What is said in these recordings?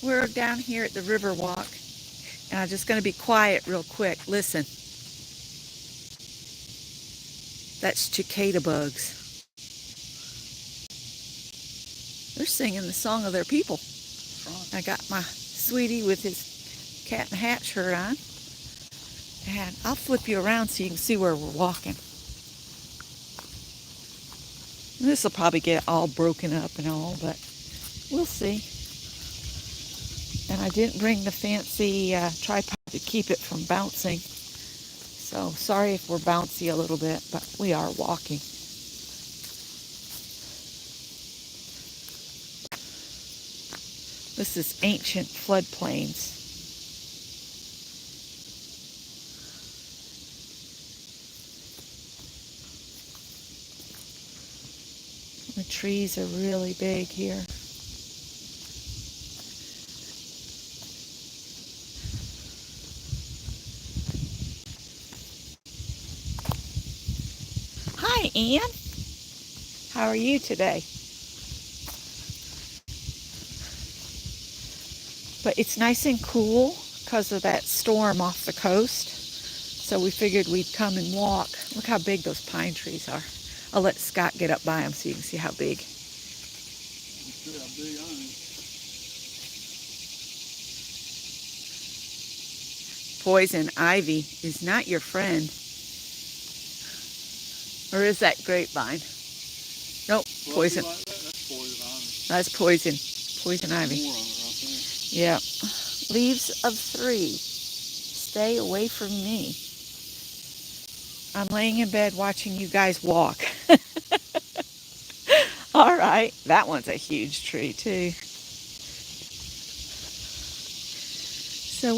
We're down here at the Riverwalk, and I'm just going to be quiet real quick. Listen, that's cicada bugs. They're singing the song of their people. I got my sweetie with his cat in the hat shirt on, and I'll flip you around so you can see where we're walking. This will probably get all broken up and all, but we'll see. And I didn't bring the fancy tripod to keep it from bouncing. So sorry if we're bouncy a little bit, but we are walking. This is ancient floodplains. The trees are really big here. Hi, Ann. How are you today? But it's nice and cool because of that storm off the coast. So we figured we'd come and walk. Look how big those pine trees are. I'll let Scott get up by them so you can see how big. See how big I am. Poison ivy is not your friend. Or is that grapevine? Nope, Well, poison. like that's poison ivy. That's poison. Poison ivy. More of it, I think. Yeah. Leaves of 3. Stay away from me. I'm laying in bed watching you guys walk. All right. That one's a huge tree too. So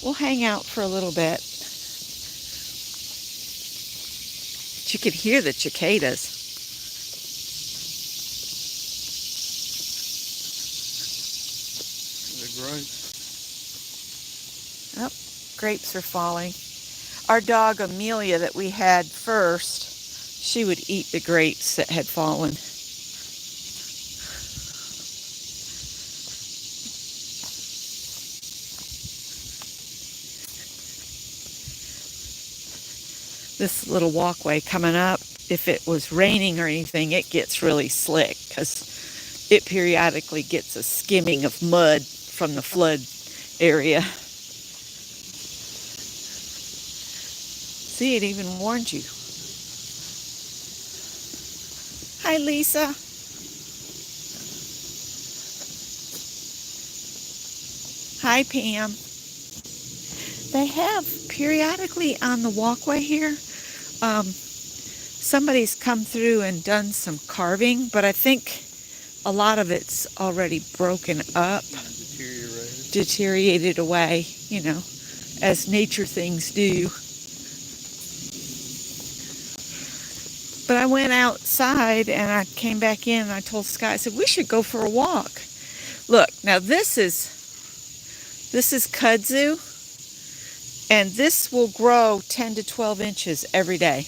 we'll hang out for a little bit. But you could hear the cicadas. They're great. Oh, grapes are falling. Our dog Amelia that we had first, she would eat the grapes that had fallen. This little walkway coming up, if it was raining or anything, it gets really slick because it periodically gets a skimming of mud from the flood area. See, it even warned you. Hi, Lisa. Hi, Pam. They have periodically on the walkway here, somebody's come through and done some carving, but I think a lot of it's already broken up, deteriorated away, you know, as nature things do. But I went outside and I came back in and I told Scott, I said, we should go for a walk. Look, now this is kudzu, and this will grow 10 to 12 inches every day.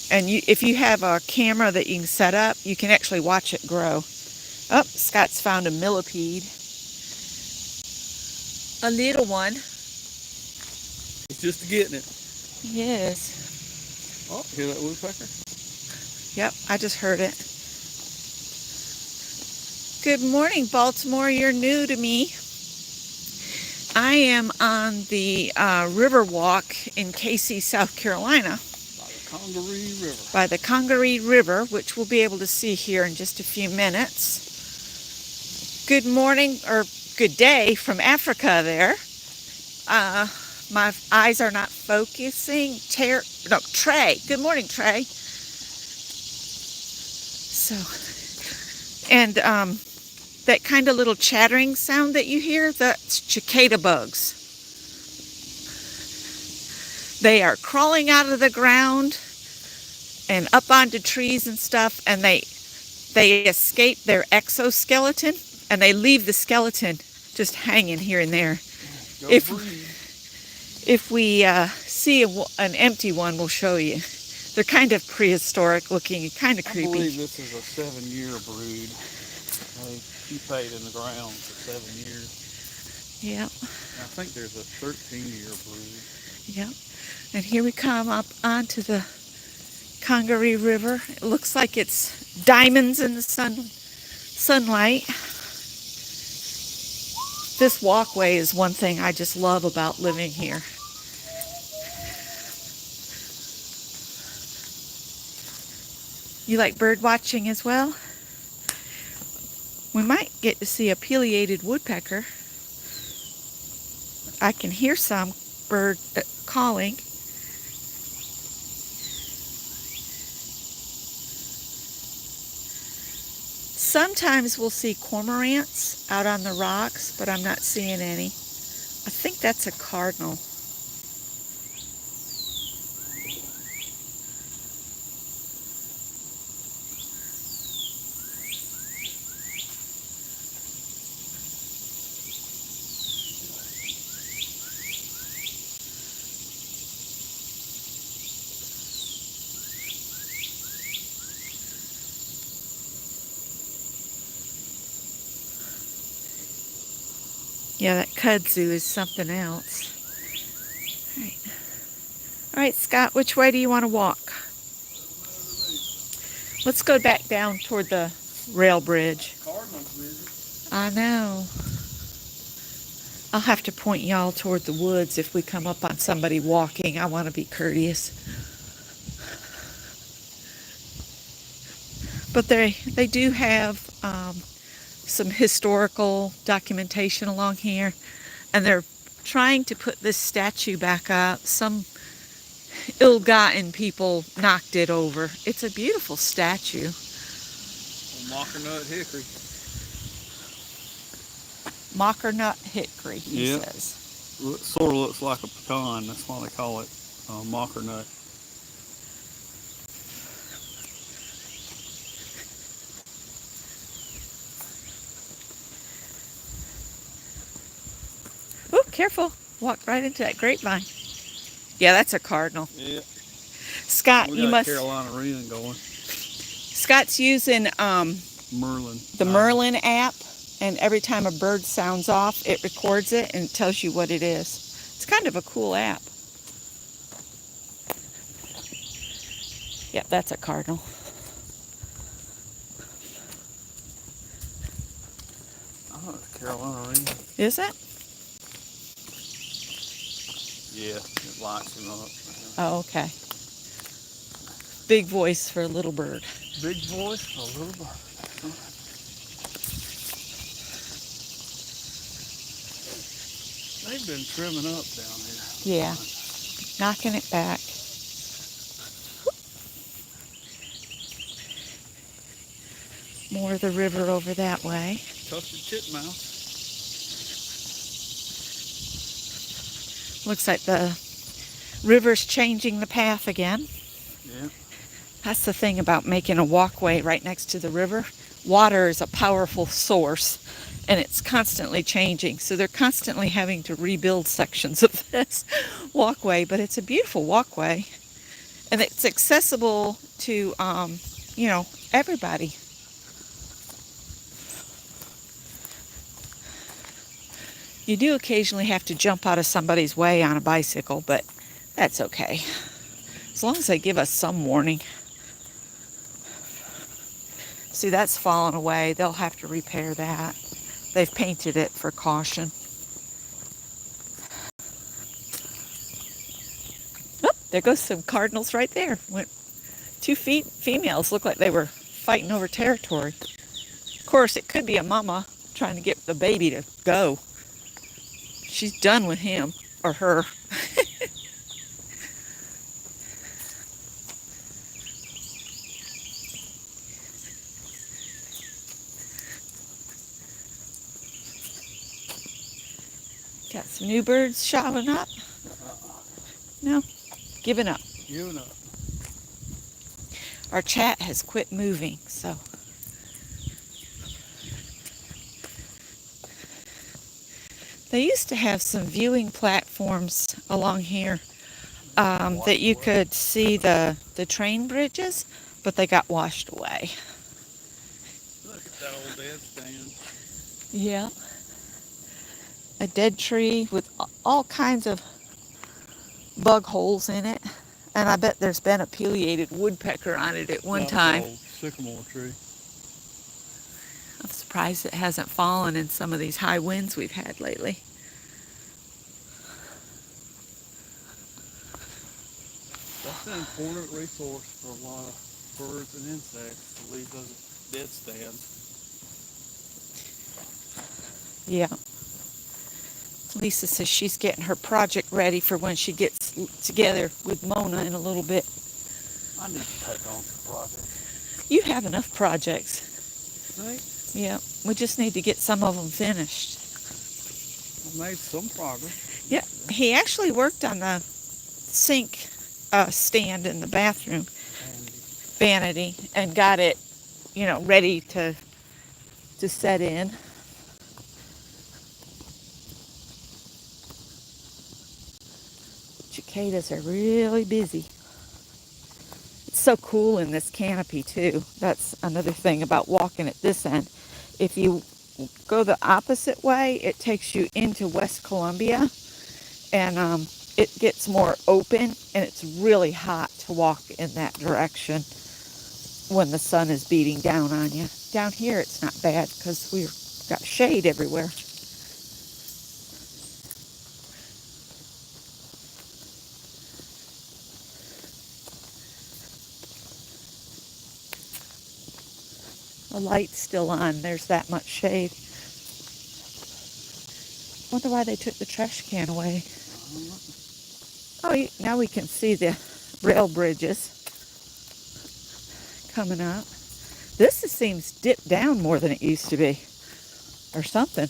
And if you have a camera that you can set up, you can actually watch it grow. Oh, Scott's found a millipede. A little one. He's just getting it. Yes. Oh, hear that woodpecker? Yep, I just heard it. Good morning, Baltimore. You're new to me. I am on the Riverwalk in Casey, South Carolina. By the Congaree River. By the Congaree River, which we'll be able to see here in just a few minutes. Good morning, or good day from Africa there. My eyes are not focusing. Trey. Good morning, Trey. So, and that kind of little chattering sound that you hear, that's cicada bugs. They are crawling out of the ground and up onto trees and stuff, and they escape their exoskeleton, and they leave the skeleton just hanging here and there. If we see an empty one, we'll show you. They're kind of prehistoric looking, kind of creepy. I believe this is a 7-year brood. She paid in the ground for 7 years. Yep. And I think there's a 13-year brood. Yep. And here we come up onto the Congaree River. It looks like it's diamonds in the sunlight. This walkway is one thing I just love about living here. You like bird watching as well? We might get to see a pileated woodpecker. I can hear some bird calling. Sometimes we'll see cormorants out on the rocks, but I'm not seeing any. I think that's a cardinal. Yeah, that kudzu is something else. All right, Scott, which way do you want to walk? Let's go back down toward the rail bridge. Cardinals visit. I know. I'll have to point y'all toward the woods if we come up on somebody walking. I want to be courteous. But they do have some historical documentation along here, and they're trying to put this statue back up. Some ill-gotten people knocked it over. It's a beautiful statue. Mockernut hickory. Mockernut hickory, he Yep. says. It sort of looks like a pecan. That's why they call it mockernut. Oh, careful. Walk right into that grapevine. Yeah, that's a cardinal. Yeah. Scott, We you got must... Carolina wren going. Scott's using Merlin. the Merlin app, and every time a bird sounds off, it records it and tells you what it is. It's kind of a cool app. Yep, that's a cardinal. Oh, it's Carolina wren. Is it? Yeah, it lights him up. Oh, okay. Big voice for a little bird. Big voice for a little bird. They've been trimming up down here. Yeah, knocking it back. More of the river over that way. Tufted titmouse. Looks like the river's changing the path again. Yeah. That's the thing about making a walkway right next to the river. Water is a powerful source, and it's constantly changing. So they're constantly having to rebuild sections of this walkway, but it's a beautiful walkway. And it's accessible to, everybody. You do occasionally have to jump out of somebody's way on a bicycle, but that's okay. As long as they give us some warning. See, that's fallen away. They'll have to repair that. They've painted it for caution. Oh, there goes some cardinals right there. Went 2 females. Look like they were fighting over territory. Of course, it could be a mama trying to get the baby to go. She's done with him or her. Got some new birds showing up. No, giving up. Giving up. Our chat has quit moving, so. They used to have some viewing platforms along here that you could see the train bridges, but they got washed away. Look at that old dead stand. Yeah. A dead tree with all kinds of bug holes in it. And I bet there's been a pileated woodpecker on it at one That was an time. old sycamore tree. I'm surprised it hasn't fallen in some of these high winds we've had lately. That's an important resource for a lot of birds and insects to leave those dead stands. Yeah. Lisa says she's getting her project ready for when she gets together with Mona in a little bit. I need to take on some projects. You have enough projects. Right? Yeah. We just need to get some of them finished. I've made some progress. Yeah. He actually worked on the sink stand in the bathroom. Vanity. And got it, ready to set in. Cicadas are really busy. It's so cool in this canopy too. That's another thing about walking at this end. If you go the opposite way, it takes you into West Columbia, and it gets more open, and it's really hot to walk in that direction when the sun is beating down on you. Down here it's not bad because we've got shade everywhere. The light's still on. There's that much shade. Wonder why they took the trash can away. Oh, now we can see the rail bridges coming up. This seems dipped down more than it used to be, or something.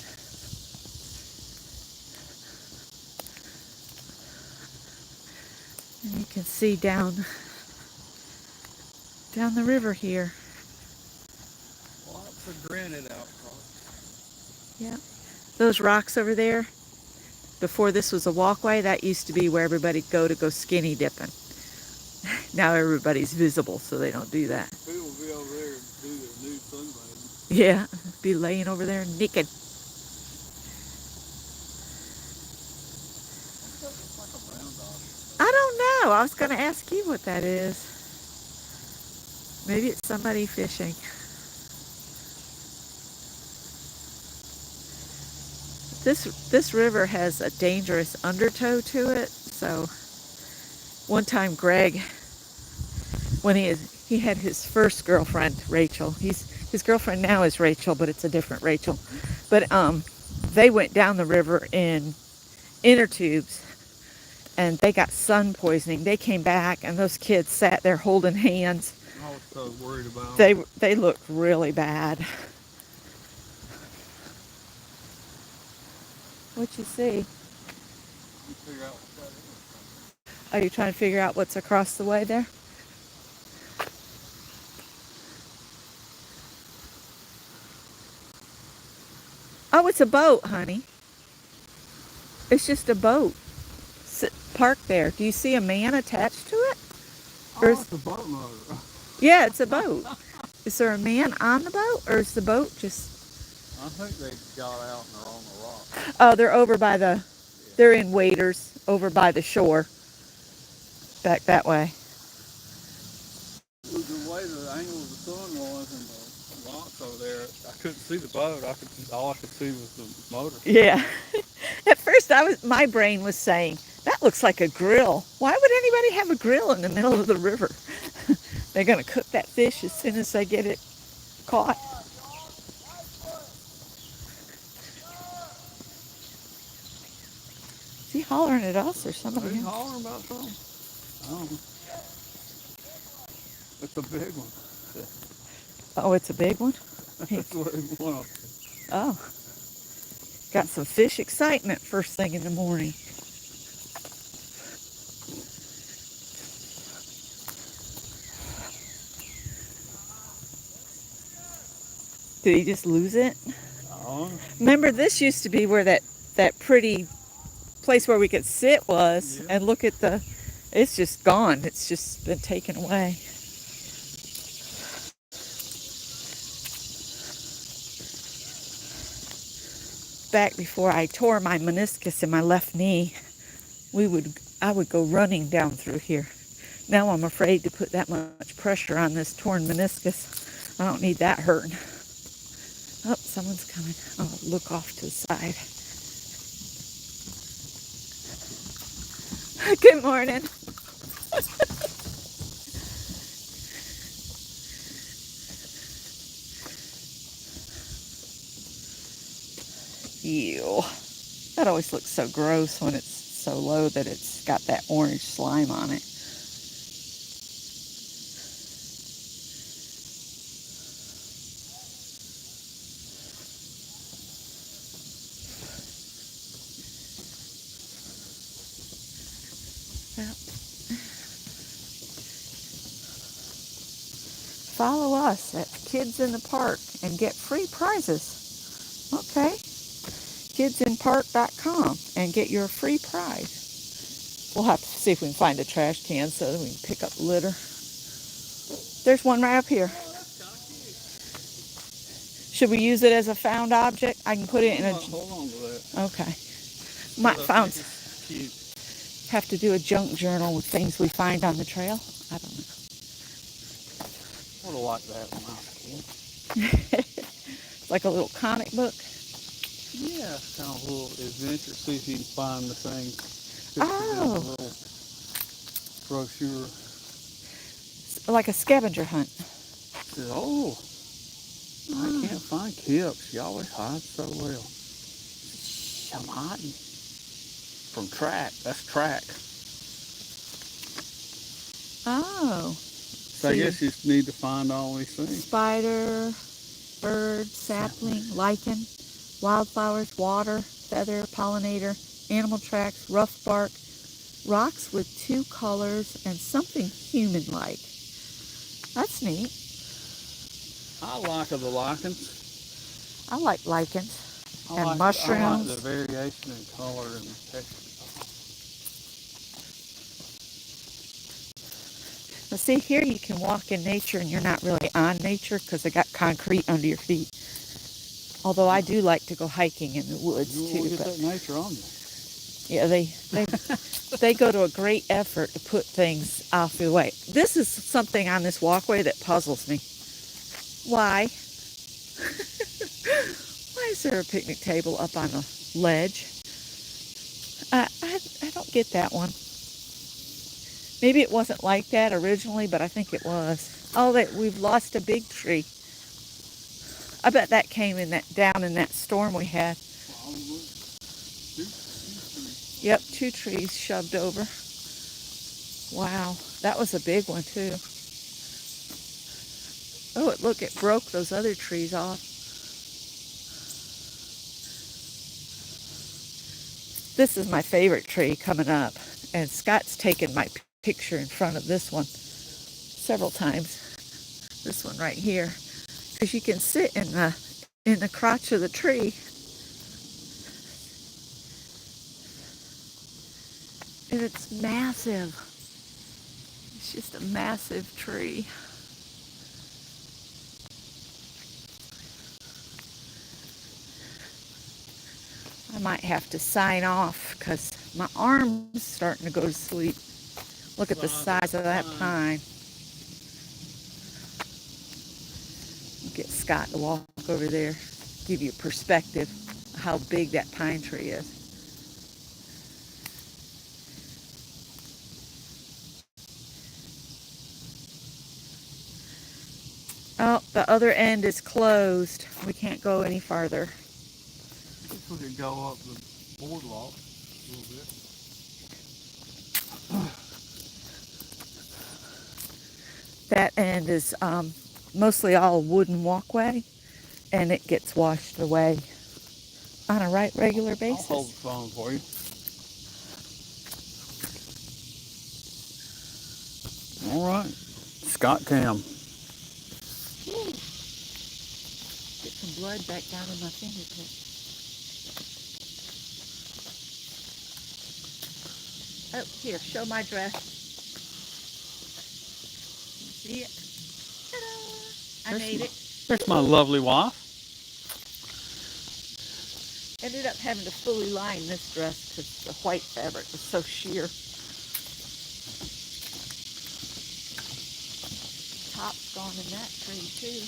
And you can see down the river here. Lots of granite outcrops. Yeah. Those rocks over there, before this was a walkway, that used to be where everybody'd go skinny dipping. Now everybody's visible, so they don't do that. People will be over there and do their nude sunbathing. Yeah, be laying over there naked. I don't know. I was going to ask you what that is. Maybe it's somebody fishing. This river has a dangerous undertow to it. So one time Greg, when he had his first girlfriend, Rachel. His girlfriend now is Rachel, but it's a different Rachel. But they went down the river in inner tubes, and they got sun poisoning. They came back, and those kids sat there holding hands. I was so worried about them. They looked really bad. What'd you see? Figure out what that is. Are you trying to figure out what's across the way there? Oh, it's a boat, honey. It's just a boat parked there. Do you see a man attached to it? Oh, it's a boat motor. Yeah, it's a boat. Is there a man on the boat, or is the boat just... I think they got out and they're on the rock. Oh, they're over by the... They're in waders over by the shore. Back that way. The way the angle of the sun was and the rocks over there, I couldn't see the boat. All I could see was the motor. Yeah. At first, my brain was saying, that looks like a grill. Why would anybody have a grill in the middle of the river? They're going to cook that fish as soon as they get it caught. Is he hollering at us or somebody He's else? hollering about something. I don't know. It's a big one. Oh, it's a big one? That's what he wants. Oh. Got some fish excitement first thing in the morning. Did he just lose it? Remember, this used to be where that pretty place where we could sit was, and look at it's just gone. It's just been taken away. back before I tore my meniscus in my left knee, I would go running down through here. Now I'm afraid to put that much pressure on this torn meniscus. I don't need that hurting. Oh, someone's coming. I'll look off to the side. Good morning. Ew. That always looks so gross when it's so low that it's got that orange slime on it. Well, follow us at Kids in the Park and get free prizes. Okay. kidsinpark.com and get your free prize. We'll have to see if we can find a trash can so that we can pick up litter. There's one right up here. Should we use it as a found object? I can put it in a... Hold on to that. Okay. Might found... Cute. Have to do a junk journal with things we find on the trail. I don't know. I would have liked that when I was a kid. It's like a little comic book. Yeah, it's kind of a little adventure. See if you can find the thing. Oh. A little brochure. Like a scavenger hunt. Oh. I can't find Kip. She always hides so well. I'm hiding. From track. That's track. Oh. So I guess you need to find all these things. Spider, bird, sapling, lichen, wildflowers, water, feather, pollinator, animal tracks, rough bark, rocks with two colors, and something human-like. That's neat. I like the lichens. I like lichens. And I mushrooms. like the variation in color and texture. Now see, here you can walk in nature and you're not really on nature because they got concrete under your feet. Although I do like to go hiking in the woods too. You get that nature on you. Yeah, they go to a great effort to put things off the way. This is something on this walkway that puzzles me. Why? Why is there a picnic table up on a ledge? I don't get that one. Maybe it wasn't like that originally, but I think it was. Oh, we've lost a big tree. I bet that came down in that storm we had. Yep, 2 trees shoved over. Wow, that was a big one too. Oh, look, it broke those other trees off. This is my favorite tree coming up, and Scott's taken my picture in front of this one several times. This one right here, because you can sit in the crotch of the tree. And it's massive. It's just a massive tree. I might have to sign off because my arm's starting to go to sleep. Look at the size of that pine. I'll get Scott to walk over there, give you a perspective of how big that pine tree is. Oh, the other end is closed. We can't go any farther. I guess we could go up the boardwalk a little bit. That end is mostly all wooden walkway, and it gets washed away on a regular basis. I'll hold the phone for you. All right, Scott Cam. Get some blood back down in my fingertip. Oh, here, show my dress. See it? Ta-da! I made it. That's my lovely wife. Ended up having to fully line this dress because the white fabric was so sheer. Top's gone in that tree too.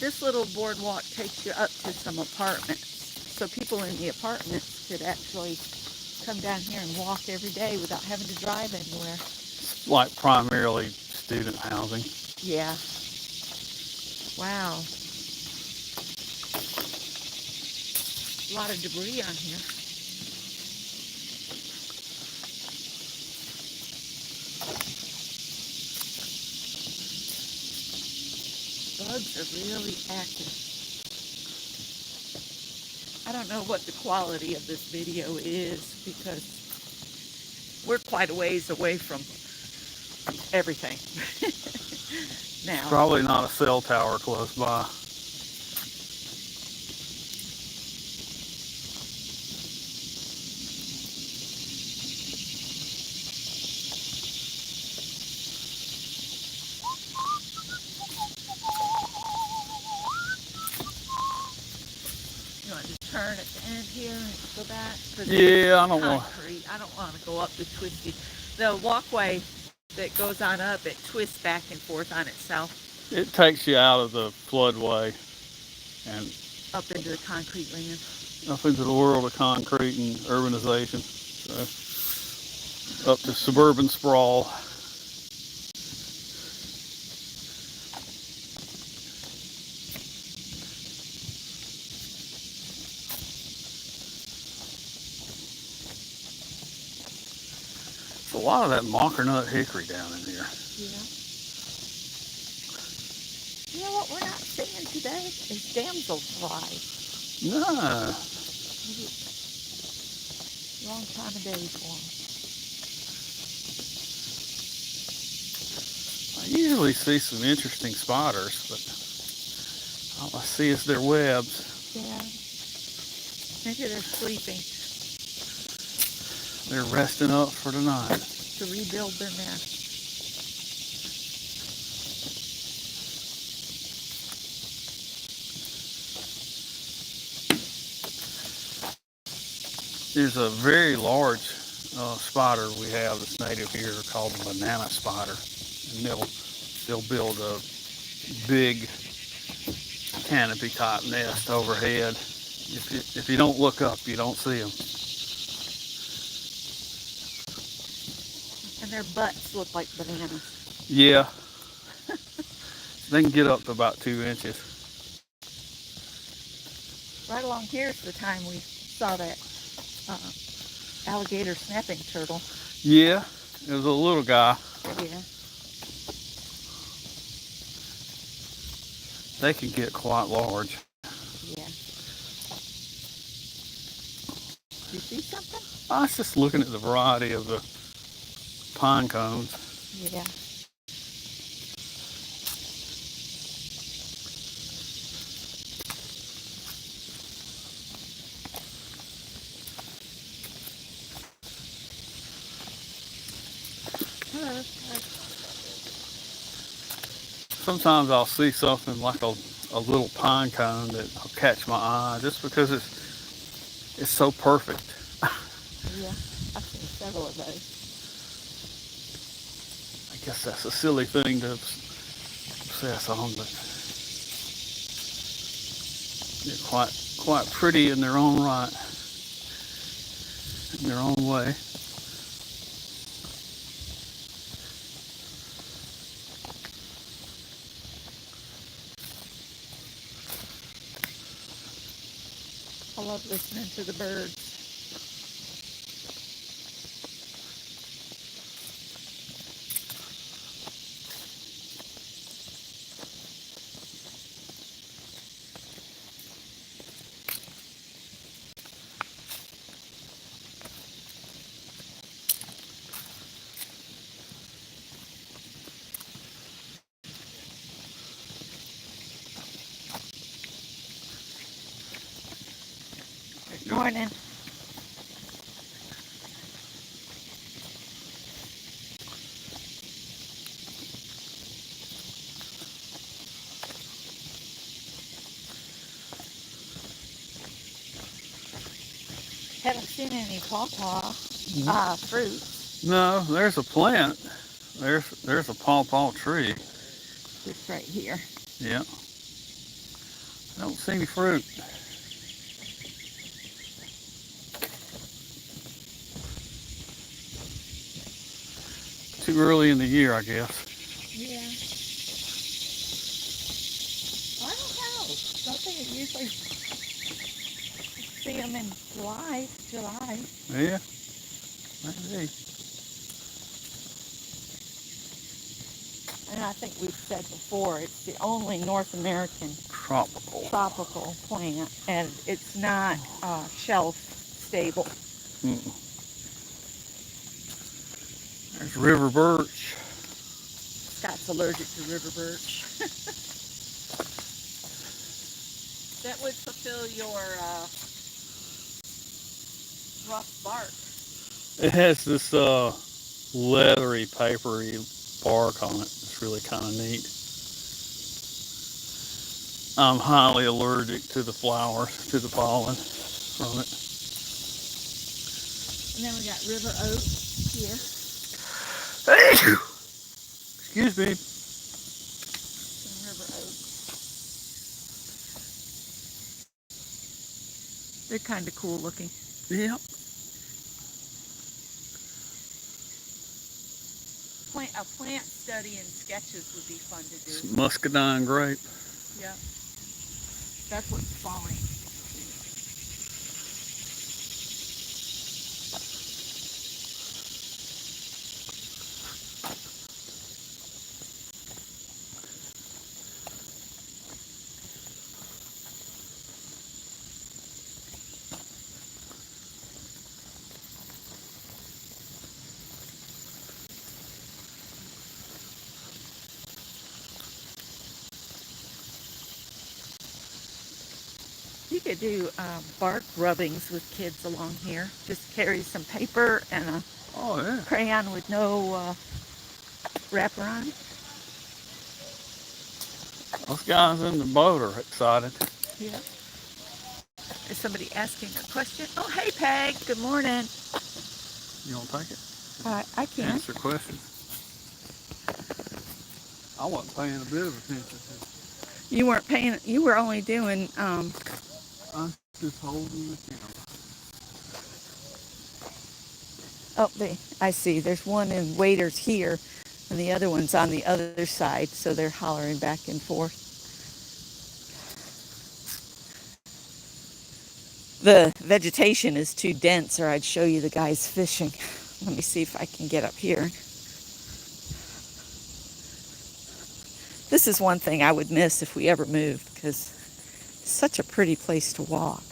This little boardwalk takes you up to some apartments. So people in the apartments could actually come down here and walk every day without having to drive anywhere. It's like primarily student housing. Yeah. Wow. A lot of debris on here. Bugs are really active. I don't know what the quality of this video is because we're quite a ways away from everything. Now. Probably not a cell tower close by. You want to turn at the end here and go back? Yeah, I don't want. I don't want to go up the twisty. The walkway that goes on up, it twists back and forth on itself. It takes you out of the floodway and up into the concrete land. Up into the world of concrete and urbanization. So, up to suburban sprawl. A lot of that mockernut hickory down in here. Yeah. You know what we're not seeing today is damselfly. No. Wrong time of day for them. I usually see some interesting spiders, but all I see is their webs. Yeah. Maybe they're sleeping. They're resting up for the night. To rebuild their nest. There's a very large spider we have that's native here called the banana spider. And they'll build a big canopy type nest overhead. If you don't look up, you don't see them. And their butts look like bananas. Yeah. They can get up to about 2 inches. Right along here's the time we saw that alligator snapping turtle. Yeah, it was a little guy. Yeah. They can get quite large. Yeah. You see something? I was just looking at the variety of the pine cones. Yeah. Hello. Sometimes I'll see something like a little pine cone that will catch my eye just because it's so perfect. Yeah, I've seen several of those. I guess that's a silly thing to obsess on, but they're quite pretty in their own right, in their own way. I love listening to the birds. Good morning. Haven't seen any pawpaw fruit. No, there's a plant. There's a pawpaw tree. It's right here. Yeah. I don't see any fruit. Too early in the year, I guess. Yeah. I don't know. Don't think it usually see them in July. Yeah, maybe. And I think we've said before, it's the only North American tropical plant, and it's not shelf stable. Mm-mm. There's river birch. Scott's allergic to river birch. That would fulfill your rough bark. It has this leathery, papery bark on it. It's really kind of neat. I'm highly allergic to the flowers, to the pollen from it. And then we got river oak here. Excuse me. Some river oaks. They're kind of cool looking. Yep. A plant study and sketches would be fun to do. It's muscadine grape. Yep. That's what's falling. You could do bark rubbings with kids along here. Just carry some paper and a crayon with no wrapper on it. Those guys in the boat are excited. Yeah. Is somebody asking a question? Oh, hey, Peg. Good morning. You want to take it? I can. Answer questions. I wasn't paying a bit of attention to it. You weren't paying. You were only doing. I'm just holding the camera. Oh, I see. There's one in waders here, and the other one's on the other side, so they're hollering back and forth. The vegetation is too dense, or I'd show you the guys fishing. Let me see if I can get up here. This is one thing I would miss if we ever moved, because it's such a pretty place to walk.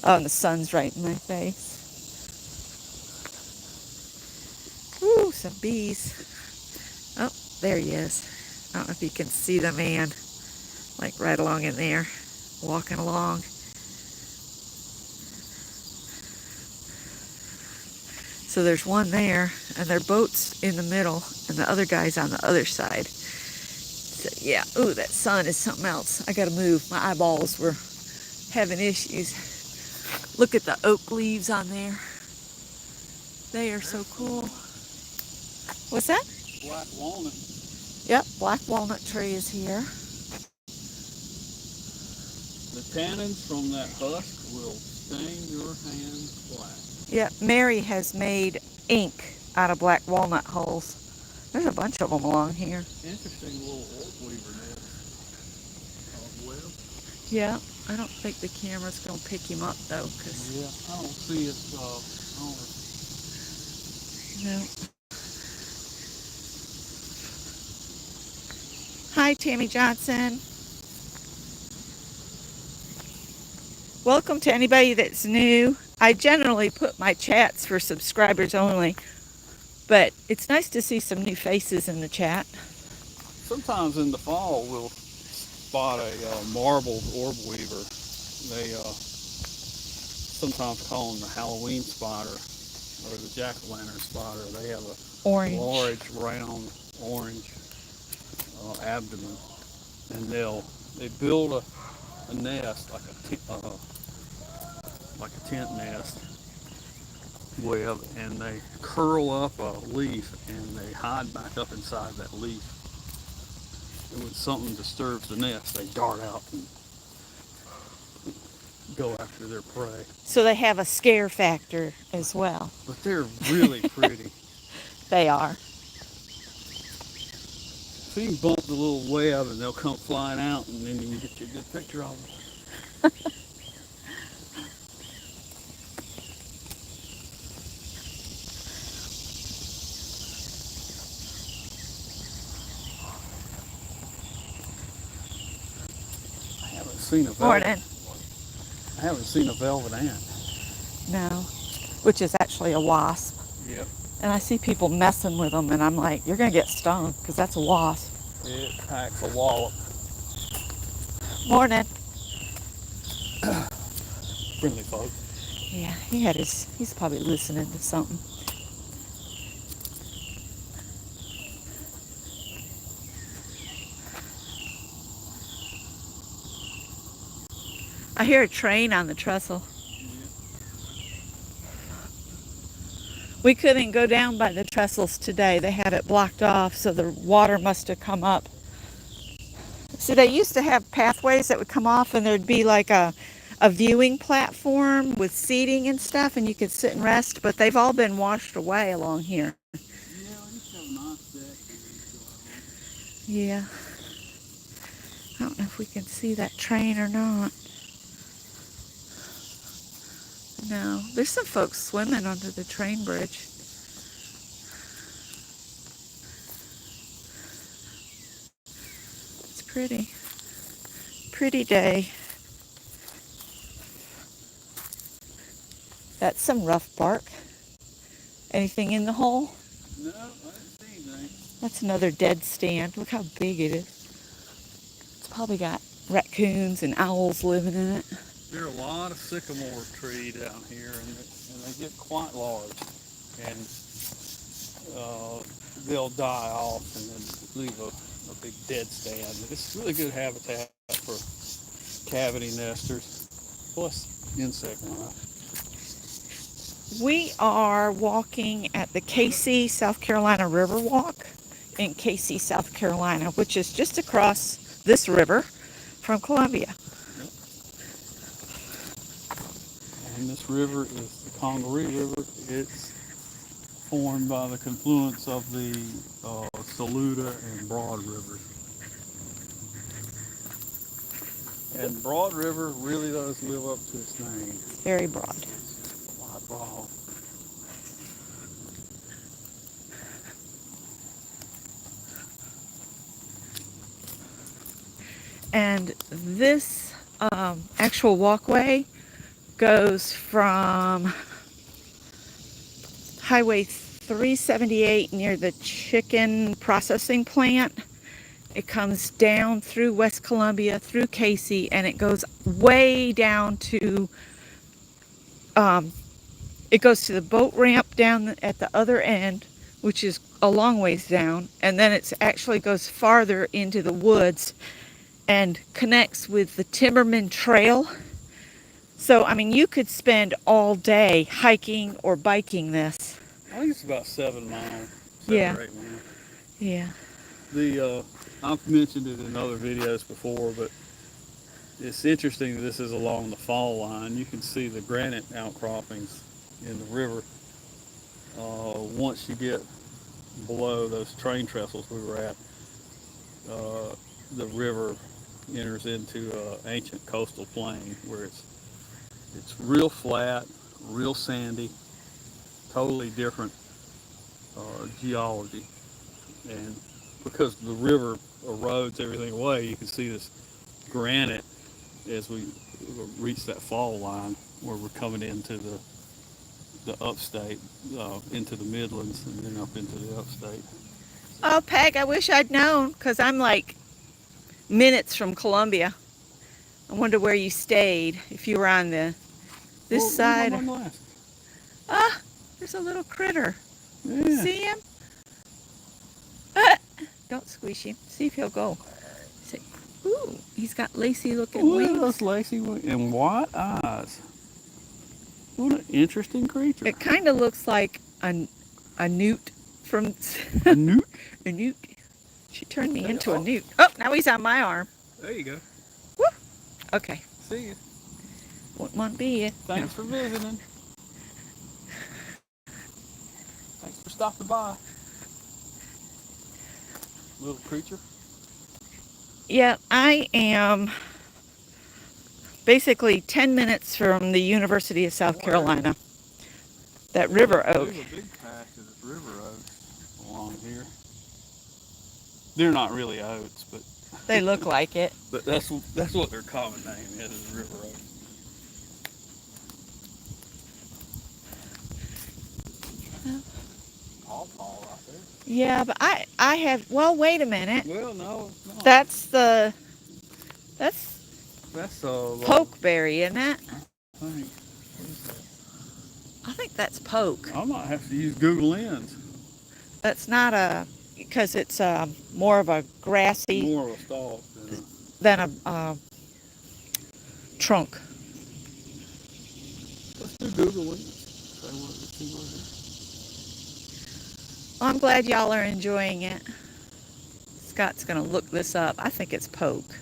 Oh, and the sun's right in my face. Ooh, some bees. Oh, there he is. I don't know if you can see the man, like right along in there, walking along. So there's one there, and their boat's in the middle, and the other guy's on the other side. So yeah, ooh, that sun is something else. I gotta move. My eyeballs were having issues. Look at the oak leaves on there. They are so cool. What's that? Black walnut. Yep, black walnut tree is here. The tannins from that husk will stain your hands black. Yep, Mary has made ink out of black walnut hulls. There's a bunch of them along here. Interesting little orb weaver nest. Web. Yeah, I don't think the camera's gonna pick him up though, cause yeah, I don't see its owner. No. Hi, Tammy Johnson. Welcome to anybody that's new. I generally put my chats for subscribers only, but it's nice to see some new faces in the chat. Sometimes in the fall we'll spot a marbled orb weaver. They sometimes call them the Halloween spider or the jack-o'-lantern spider. They have a large, round, orange abdomen, and they build a nest like like a tent nest web, and they curl up a leaf and they hide back up inside that leaf. And when something disturbs the nest, they dart out and go after their prey. So they have a scare factor as well. But they're really pretty. They are. So you can bump the little web and they'll come flying out, and then you can get you a good picture of them. I haven't seen a velvet. Morning. I haven't seen a velvet ant. No, which is actually a wasp. Yep. And I see people messing with them, and I'm like, you're going to get stung because that's a wasp. It packs a wallop. Morning. Friendly folk. Yeah, he's probably listening to something. I hear a train on the trestle. We couldn't go down by the trestles today. They had it blocked off, so the water must have come up. So they used to have pathways that would come off, and there'd be like a viewing platform with seating and stuff, and you could sit and rest, but they've all been washed away along here. Yeah, we used to have a nice deck here. Yeah. I don't know if we can see that train or not. No, there's some folks swimming under the train bridge. It's pretty. Pretty day. That's some rough bark. Anything in the hole? No, I didn't see anything. That's another dead stand. Look how big it is. It's probably got raccoons and owls living in it. There are a lot of sycamore tree down here, and they get quite large, and they'll die off and then leave a big dead stand. It's really good habitat for cavity nesters, plus insect life. We are walking at the Casey, South Carolina Riverwalk in Casey, South Carolina, which is just across this river from Columbia. And this river is the Congaree River. It's formed by the confluence of the Saluda and Broad Rivers. And Broad River really does live up to its name. Very broad. It's a lot broad. And this actual walkway goes from Highway 378 near the chicken processing plant. It comes down through West Columbia, through Casey, and it goes way down to, it goes to the boat ramp down at the other end, which is a long ways down, and then it actually goes farther into the woods and connects with the Timberman Trail. So, I mean, you could spend all day hiking or biking this. I think it's about 7 miles, 7 Yeah. or 8 miles. Yeah. I've mentioned it in other videos before, but it's interesting that this is along the fall line. You can see the granite outcroppings in the river. Once you get below those train trestles we were at, the river enters into an ancient coastal plain where it's real flat, real sandy, totally different geology. And because the river erodes everything away, you can see this granite as we reach that fall line where we're coming into the upstate, into the Midlands, and then up into the upstate. Oh, Peg, I wish I'd known, because I'm like minutes from Columbia. I wonder where you stayed, if you were on this side. Ah, there's a little critter. Yeah. See him? Don't squish him. See if he'll go. See. Ooh, he's got lacy looking Look at wings. those lacy wings and white eyes. What an interesting creature. It kind of looks like a newt from A newt? a newt. She turned me Hey, into a oh. newt. Oh, now he's on my arm. There you go. Woo! Okay. See you. Wouldn't want to be it. Thanks for visiting. Thanks for stopping by. Little creature. Yeah, I am basically 10 minutes from the University of South Carolina. That river oak. There's a big patch of river oaks along here. They're not really oats, but They look like it. but that's what their common name is river oaks. Pawpaw right there. Yeah, but I have, well, wait a minute. Well, no, it's not. That's That's pokeberry, isn't it? I think I think that's poke. I might have to use Google Lens. That's not because it's more of a grassy More of a stalk than a trunk. Let's do Google Lens. See what it is. Well, I'm glad y'all are enjoying it. Scott's going to look this up. I think it's poke.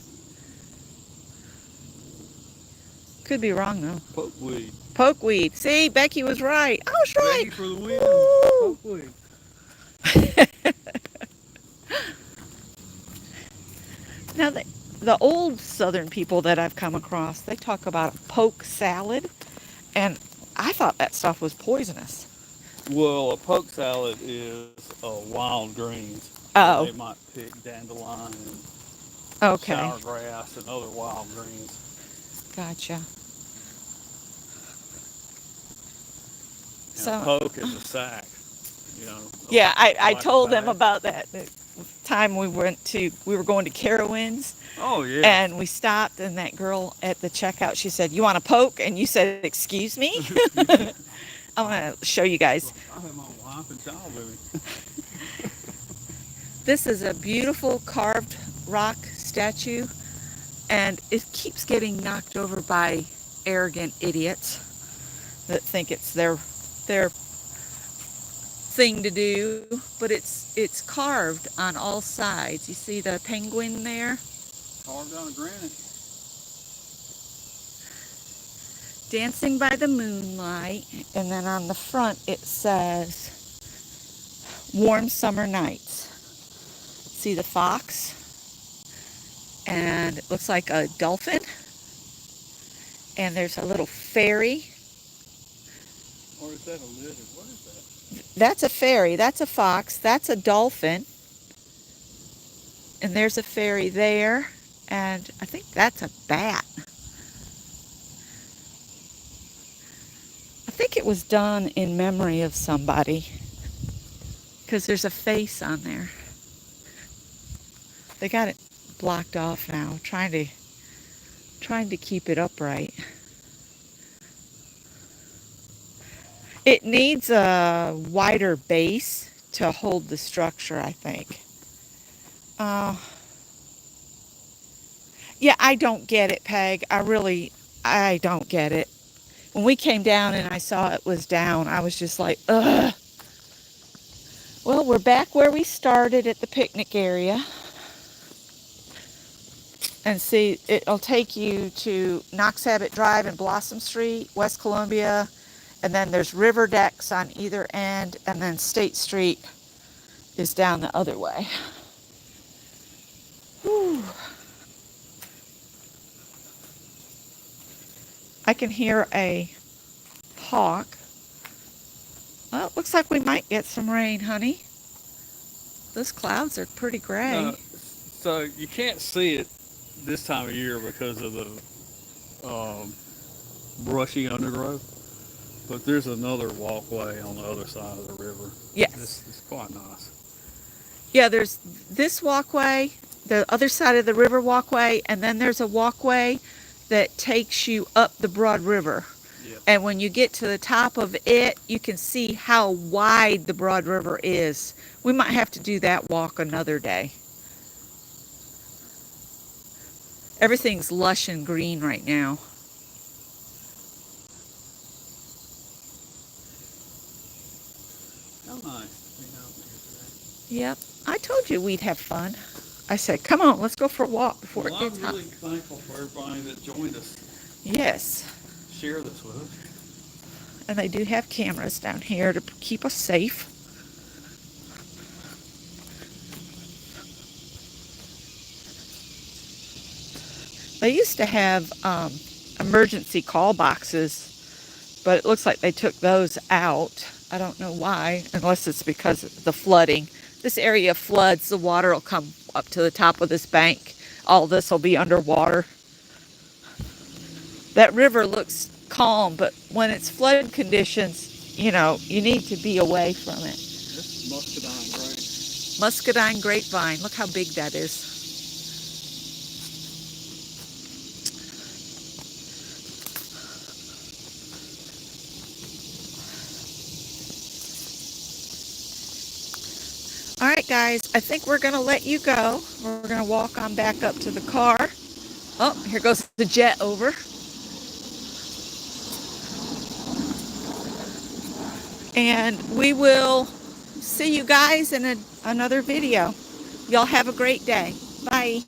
Could be wrong, though. Pokeweed. Pokeweed. See, Becky was right. I was right. Becky for the win. Woo! Pokeweed. Now, the old Southern people that I've come across, they talk about a poke salad, and I thought that stuff was poisonous. Well, a poke salad is wild greens. Oh. They might pick dandelion and Okay. sour grass and other wild greens. Gotcha. And a poke is a sack, you know. Yeah, I like told them bag. about that. The time we were going to Carowinds. Oh, yeah. And we stopped, and that girl at the checkout, she said, "You want a poke?" And you said, "Excuse me?" I want to show you guys. I have my wife and child with me. This is a beautiful carved rock statue, and it keeps getting knocked over by arrogant idiots that think it's their thing to do. But it's carved on all sides. You see the penguin there? Carved out of granite. Dancing by the moonlight, and then on the front it says warm summer nights. See the fox, and it looks like a dolphin, and there's a little fairy. Or is that a lizard? What is that? That's a fairy. That's a fox. That's a dolphin, and there's a fairy there, and I think that's a bat. I think it was done in memory of somebody, because there's a face on there. They got it blocked off now, trying to keep it upright. It needs a wider base to hold the structure, I think. Yeah, I don't get it, Peg. I don't get it. When we came down and I saw it was down, I was just like, ugh. Well, we're back where we started at the picnic area. And see, it'll take you to Noxabbot Drive and Blossom Street, West Columbia, and then there's river decks on either end, and then State Street is down the other way. Whew. I can hear a hawk. Well, it looks like we might get some rain, honey. Those clouds are pretty gray. So you can't see it this time of year because of the brushy undergrowth. But there's another walkway on the other side of the river. Yes. It's quite nice. Yeah, there's this walkway, the other side of the river walkway, and then there's a walkway that takes you up the Broad River. Yep. And when you get to the top of it, you can see how wide the Broad River is. We might have to do that walk another day. Everything's lush and green right now. Yep. I told you we'd have fun. I said, come on, let's go for a walk before Well, it I'm gets hot. really thankful for everybody that joined us. Yes. Share this with us. And they do have cameras down here to keep us safe. They used to have emergency call boxes, but it looks like they took those out. I don't know why, unless it's because of the flooding. This area floods, the water will come up to the top of this bank. All this will be underwater. That river looks calm, but when it's flood conditions, you need to be away from it. This is muscadine grape. Muscadine grapevine. Look how big that is. All right, guys, I think we're going to let you go. We're going to walk on back up to the car. Oh, here goes the jet over. And we will see you guys in another video. Y'all have a great day. Bye.